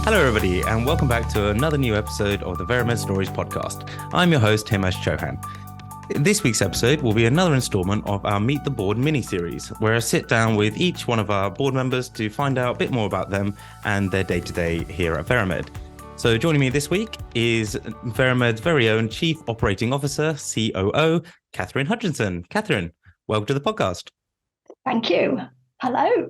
Hello, everybody, and welcome back to another new episode of the Veramed Stories podcast. I'm your host, Himesh Chauhan. This week's episode will be another installment of our Meet the Board mini-series, where I sit down with each one of our board members to find out a bit more about them and their day-to-day here at Veramed. So joining me this week is Veramed's very own Chief Operating Officer, COO, Katherine Hutchinson. Katherine, welcome to the podcast. Thank you. Hello.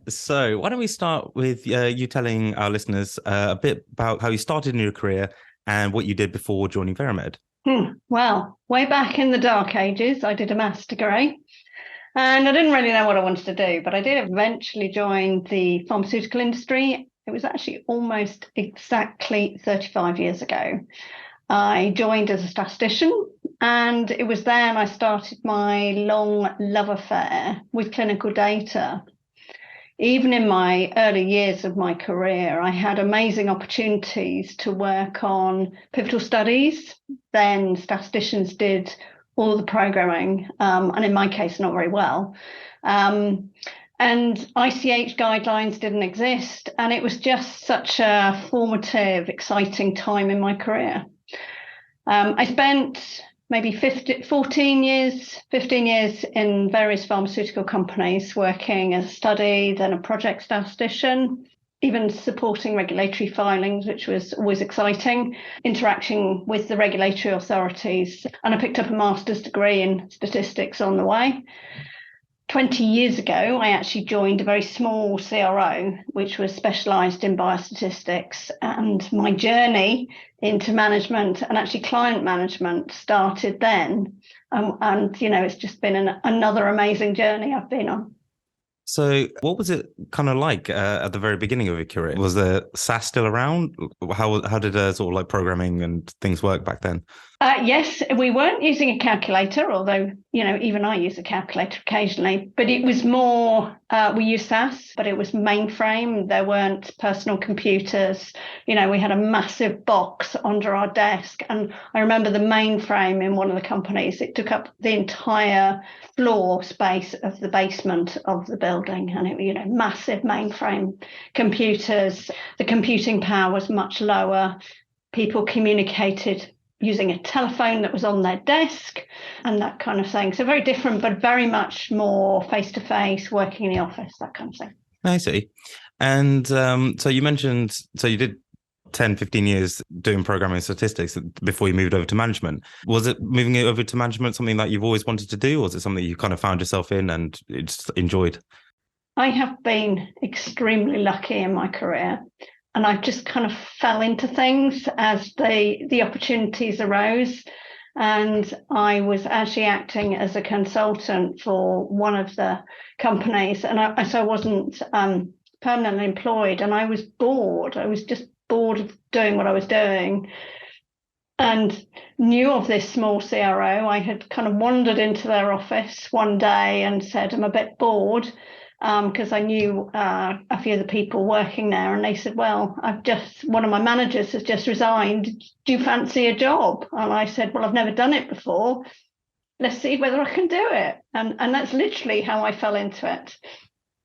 So why don't we start with you telling our listeners a bit about how you started in your career and what you did before joining Veramed? Well, way back in the dark ages, I did a maths degree and I didn't really know what I wanted to do, but I did eventually join the pharmaceutical industry. It was actually almost exactly 35 years ago. I joined as a statistician, and it was then I started my long love affair with clinical data. Even in my early years of my career, I had amazing opportunities to work on pivotal studies. Then statisticians did all the programming, and in my case, not very well. And ICH guidelines didn't exist, and it was just such a formative, exciting time in my career. I spent maybe 15 years in various pharmaceutical companies, working as a study, then a project statistician, even supporting regulatory filings, which was always exciting, interacting with the regulatory authorities. And I picked up a master's degree in statistics on the way. 20 years ago, I actually joined a very small CRO, which was specialised in biostatistics. And my journey into management and actually client management started then. And, it's just been another amazing journey I've been on. So what was it kind of like at the very beginning of your career? Was the SAS still around? How did sort of like programming and things work back then? Yes, we weren't using a calculator, although, even I use a calculator occasionally, but it was more, we used SAS, but it was mainframe. There weren't personal computers. We had a massive box under our desk. And I remember the mainframe in one of the companies, it took up the entire floor space of the basement of the building. And it, massive mainframe computers. The computing power was much lower. People communicated using a telephone that was on their desk and that kind of thing. So very different, but very much more face-to-face, working in the office, that kind of thing. I see. And so you mentioned, so you did 10, 15 years doing programming and statistics before you moved over to management. Was it moving it over to management something that you've always wanted to do, or was it something you kind of found yourself in and just enjoyed? I have been extremely lucky in my career. And I just kind of fell into things as the opportunities arose. And I was actually acting as a consultant for one of the companies. And so I wasn't permanently employed. And I was bored. I was just bored of doing what I was doing. And knew of this small CRO. I had kind of wandered into their office one day and said, I'm a bit bored. Because I knew a few of the people working there, and they said, well, one of my managers has just resigned. Do you fancy a job? And I said, well, I've never done it before. Let's see whether I can do it. And that's literally how I fell into it.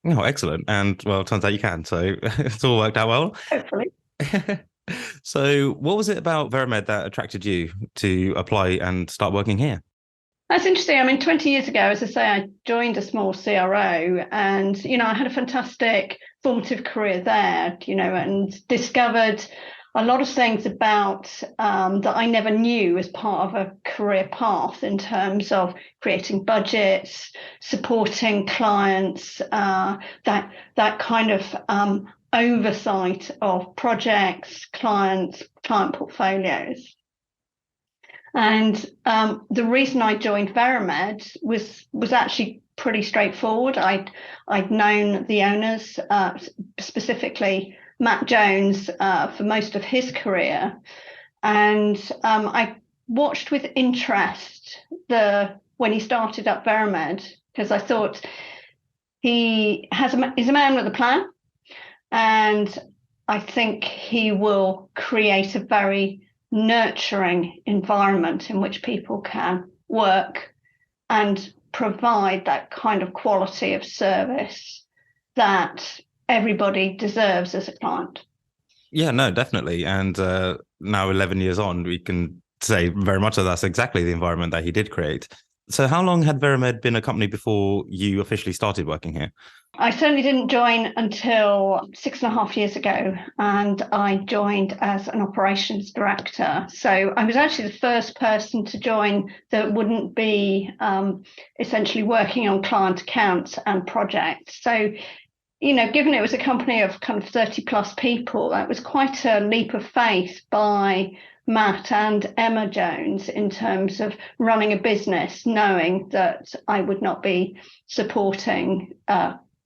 Oh, excellent. And well, it turns out you can. So it's all worked out well. Hopefully. So what was it about Veramed that attracted you to apply and start working here? That's interesting. I mean, 20 years ago, as I say, I joined a small CRO and, I had a fantastic formative career there, and discovered a lot of things about that I never knew as part of a career path in terms of creating budgets, supporting clients, that kind of oversight of projects, client portfolios. And the reason I joined Veramed was actually pretty straightforward. I'd known the owners, specifically Matt Jones, for most of his career, and I watched with interest when he started up Veramed, because I thought he's a man with a plan, and I think he will create a very nurturing environment in which people can work and provide that kind of quality of service that everybody deserves as a client. Yeah, no, definitely. And now 11 years on, we can say very much that that's exactly the environment that he did create. So how long had Veramed been a company before you officially started working here? I certainly didn't join until 6.5 years ago, and I joined as an operations director. So I was actually the first person to join that wouldn't be essentially working on client accounts and projects. So, given it was a company of kind of 30 plus people, that was quite a leap of faith by Matt and Emma Jones in terms of running a business, knowing that I would not be supporting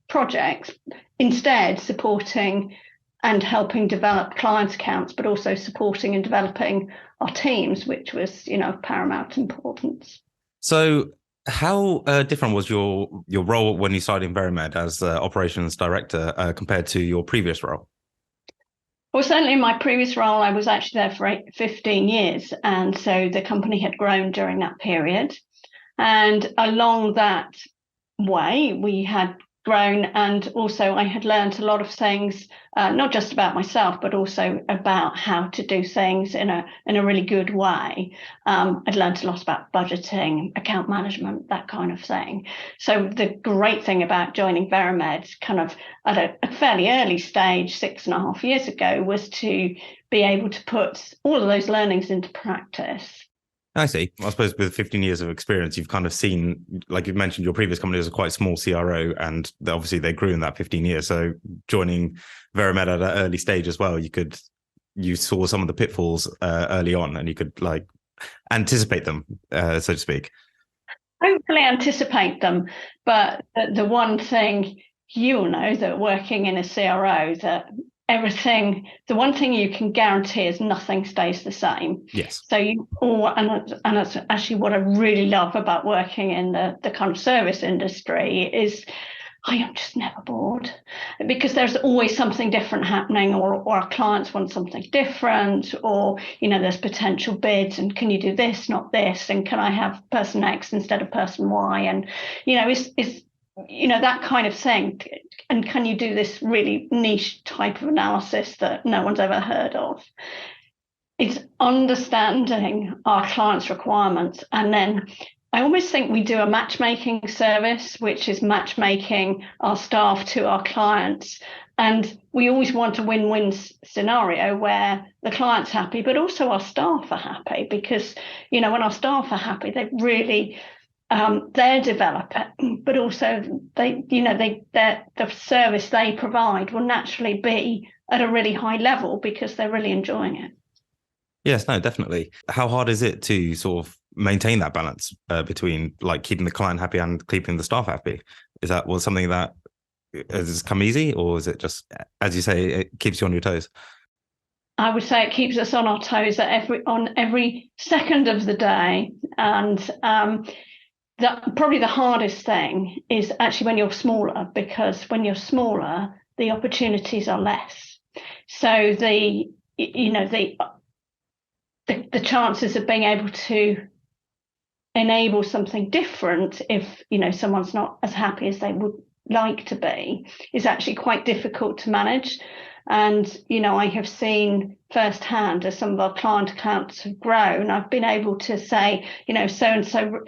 projects, instead supporting and helping develop client accounts, but also supporting and developing our teams, which was, paramount importance. So how different was your role when you started in Veramed as operations director compared to your previous role? Well, certainly in my previous role, I was actually there for 15 years. And so the company had grown during that period. And along that way, we had grown, and also I had learned a lot of things, not just about myself, but also about how to do things in a really good way. I'd learned a lot about budgeting, account management, that kind of thing. So the great thing about joining Veramed kind of at a fairly early stage, 6.5 years ago, was to be able to put all of those learnings into practice. I see. I suppose with 15 years of experience, you've kind of seen, like you mentioned, your previous company was a quite small CRO, and obviously they grew in that 15 years. So joining Veramed at an early stage as well, you saw some of the pitfalls early on, and you could like anticipate them, so to speak. Hopefully anticipate them, but the one thing you'll know, that working in a CRO, that the one thing you can guarantee is nothing stays the same. Yes. So and that's actually what I really love about working in the kind of service industry is I am just never bored, because there's always something different happening, or our clients want something different, or there's potential bids, and can you do this, not this, and can I have person X instead of person Y, and is that kind of thing, and can you do this really niche type of analysis that no one's ever heard of. It's understanding our clients' requirements, and then I almost think we do a matchmaking service, which is matchmaking our staff to our clients. And we always want a win-win scenario where the client's happy, but also our staff are happy, because, when our staff are happy, they really, they're developing, but also the service they provide will naturally be at a really high level because they're really enjoying it. Yes, no, definitely. How hard is it to sort of maintain that balance between like keeping the client happy and keeping the staff happy? Is that something that has come easy, or is it just, as you say, it keeps you on your toes? I would say it keeps us on our toes on every second of the day. And probably the hardest thing is actually when you're smaller, because when you're smaller, the opportunities are less. So the chances of being able to enable something different, if someone's not as happy as they would like to be, is actually quite difficult to manage. And I have seen firsthand, as some of our client accounts have grown, I've been able to say, so and so,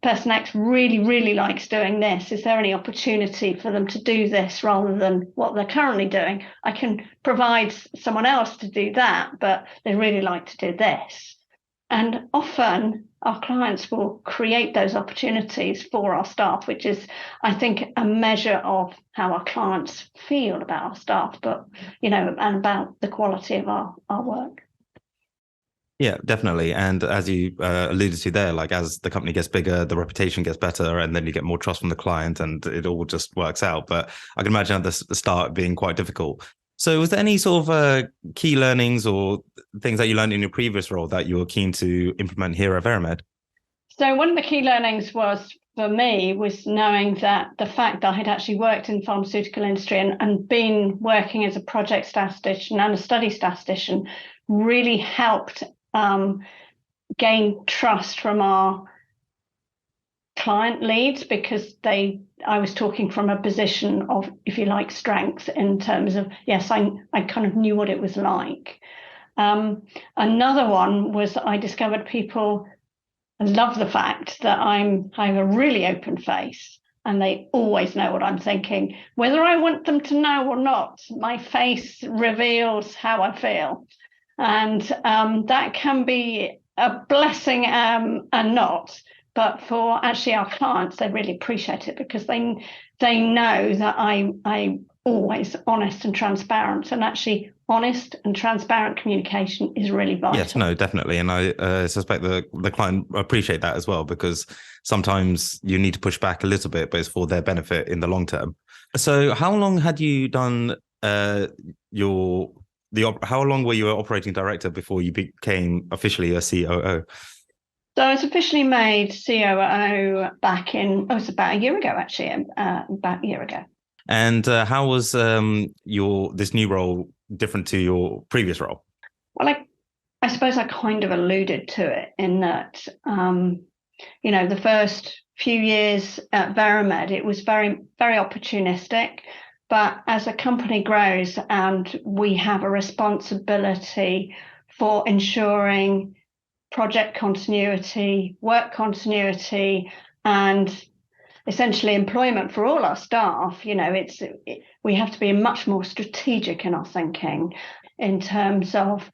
person X really, really likes doing this. Is there any opportunity for them to do this rather than what they're currently doing? I can provide someone else to do that, but they really like to do this. And often our clients will create those opportunities for our staff, which is, I think, a measure of how our clients feel about our staff, but, and about the quality of our work. Yeah, definitely. And as you alluded to there, like as the company gets bigger, the reputation gets better, and then you get more trust from the client, and it all just works out. But I can imagine at the start being quite difficult. So was there any sort of key learnings or things that you learned in your previous role that you were keen to implement here at Veramed? So one of the key learnings for me was knowing that the fact that I had actually worked in the pharmaceutical industry and been working as a project statistician and a study statistician really helped gain trust from our client leads because I was talking from a position of, if you like, strength in terms of, yes, I kind of knew what it was like. Another one was I discovered people love the fact that I have a really open face and they always know what I'm thinking. Whether I want them to know or not, my face reveals how I feel. And that can be a blessing and not. But for actually our clients, they really appreciate it because they know that I'm always honest and transparent. And actually, honest and transparent communication is really vital. Yes, no, definitely. And I suspect the client appreciate that as well, because sometimes you need to push back a little bit, but it's for their benefit in the long term. So how long had you done how long were you an operating director before you became officially a COO? So I was officially made COO back in, it was about a year ago, actually, about a year ago. And how was this new role different to your previous role? Well, I suppose I kind of alluded to it in that, the first few years at Veramed, it was very, very opportunistic. But as a company grows and we have a responsibility for ensuring project continuity, work continuity, and essentially employment for all our staff, we have to be much more strategic in our thinking in terms of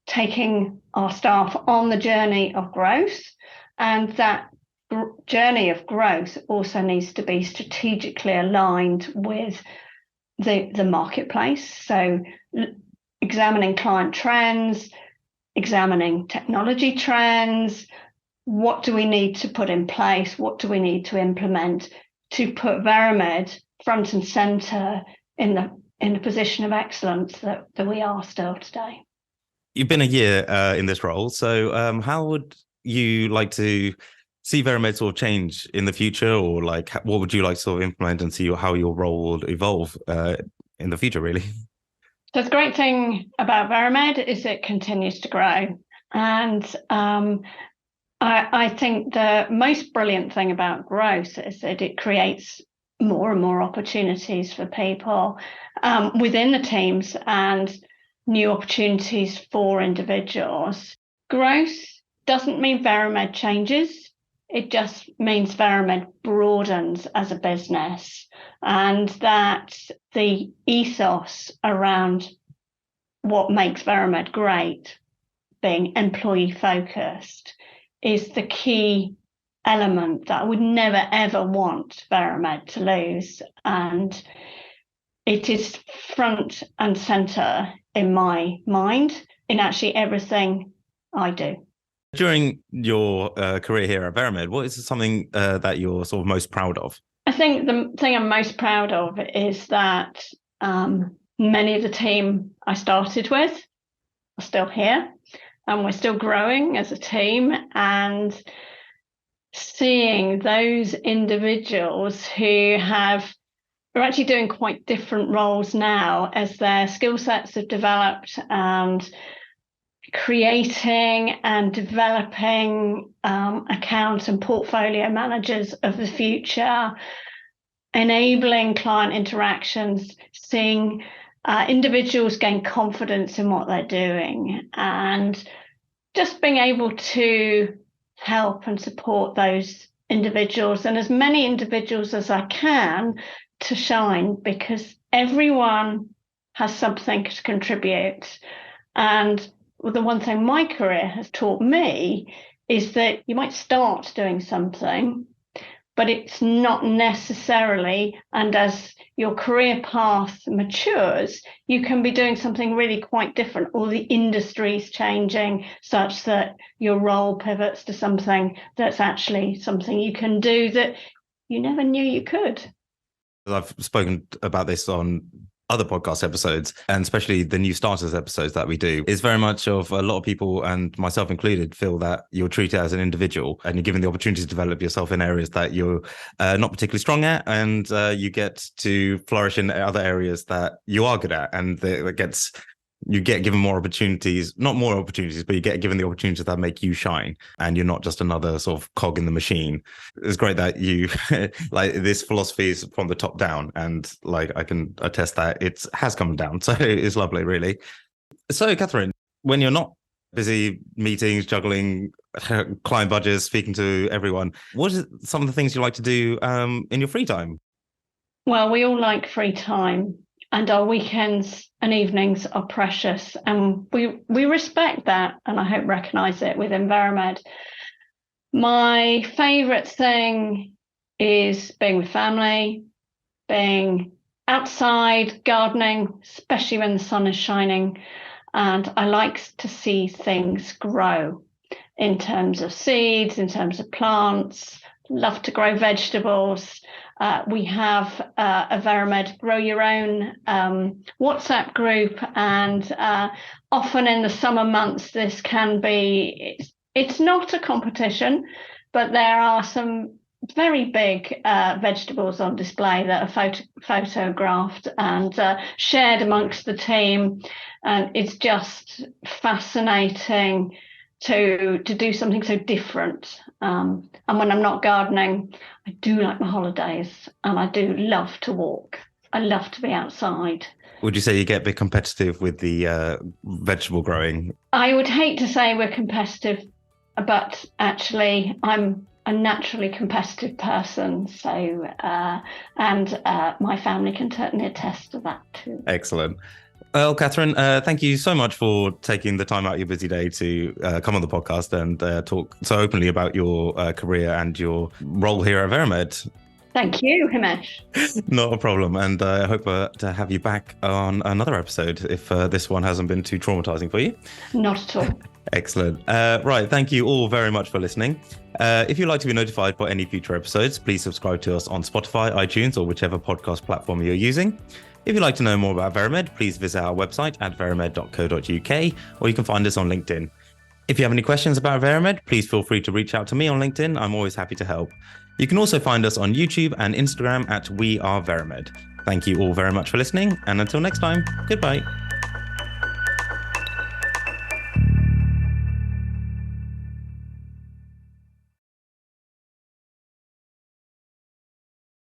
taking our staff on the journey of growth. And that journey of growth also needs to be strategically aligned with the marketplace. So examining client trends, examining technology trends, what do we need to put in place? What do we need to implement to put Veramed front and centre in the position of excellence that we are still today? You've been a year in this role, so how would you like to see Veramed sort of change in the future, or like what would you like to sort of implement and see how your role will evolve in the future, really? So the great thing about Veramed is it continues to grow, and I think the most brilliant thing about growth is that it creates more and more opportunities for people within the teams and new opportunities for individuals. Growth doesn't mean Veramed changes. It just means Veramed broadens as a business, and that the ethos around what makes Veramed great, being employee focused, is the key element that I would never, ever want Veramed to lose. And it is front and centre in my mind in actually everything I do. During your career here at Veramed, what is something that you're sort of most proud of? I think the thing I'm most proud of is that many of the team I started with are still here, and we're still growing as a team, and seeing those individuals who are actually doing quite different roles now as their skill sets have developed, and creating and developing account and portfolio managers of the future, enabling client interactions, seeing individuals gain confidence in what they're doing, and just being able to help and support those individuals and as many individuals as I can to shine, because everyone has something to contribute. And the one thing my career has taught me is that you might start doing something, but it's not necessarily, and as your career path matures, you can be doing something really quite different, or the industry's changing such that your role pivots to something that's actually something you can do that you never knew you could. I've spoken about this on other podcast episodes, and especially the new starters episodes that we do, is very much of a lot of people, and myself included, feel that you're treated as an individual and you're given the opportunity to develop yourself in areas that you're not particularly strong at, and you get to flourish in other areas that you are good at, and that gets you get given more opportunities, not more opportunities, but you get given the opportunities that make you shine, and you're not just another sort of cog in the machine. It's great that you like this philosophy is from the top down, and like I can attest that it has come down. So it's lovely, really. So, Katherine, when you're not busy meetings, juggling client budgets, speaking to everyone, what is some of the things you like to do in your free time? Well, we all like free time, and our weekends and evenings are precious, and we respect that, and I hope recognise it within Veramed. My favourite thing is being with family, being outside, gardening, especially when the sun is shining, and I like to see things grow in terms of seeds, in terms of plants. Love to grow vegetables. We have a Veramed Grow Your Own WhatsApp group, and often in the summer months, this can be, it's not a competition, but there are some very big vegetables on display that are photographed and shared amongst the team. And it's just fascinating to do something so different. And when I'm not gardening, I do like my holidays, and I do love to walk. I love to be outside. Would you say you get a bit competitive with the vegetable growing? I would hate to say we're competitive, but actually I'm a naturally competitive person. So, and my family can certainly attest to that too. Excellent. Well, Katherine, thank you so much for taking the time out of your busy day to come on the podcast and talk so openly about your career and your role here at Veramed. Thank you, Himesh. Not a problem. And I hope to have you back on another episode if this one hasn't been too traumatizing for you. Not at all. Excellent. Right. Thank you all very much for listening. If you'd like to be notified by any future episodes, please subscribe to us on Spotify, iTunes, or whichever podcast platform you're using. If you'd like to know more about Veramed, please visit our website at veramed.co.uk, or you can find us on LinkedIn. If you have any questions about Veramed, please feel free to reach out to me on LinkedIn. I'm always happy to help. You can also find us on YouTube and Instagram at We Are Veramed. Thank you all very much for listening, and until next time, goodbye.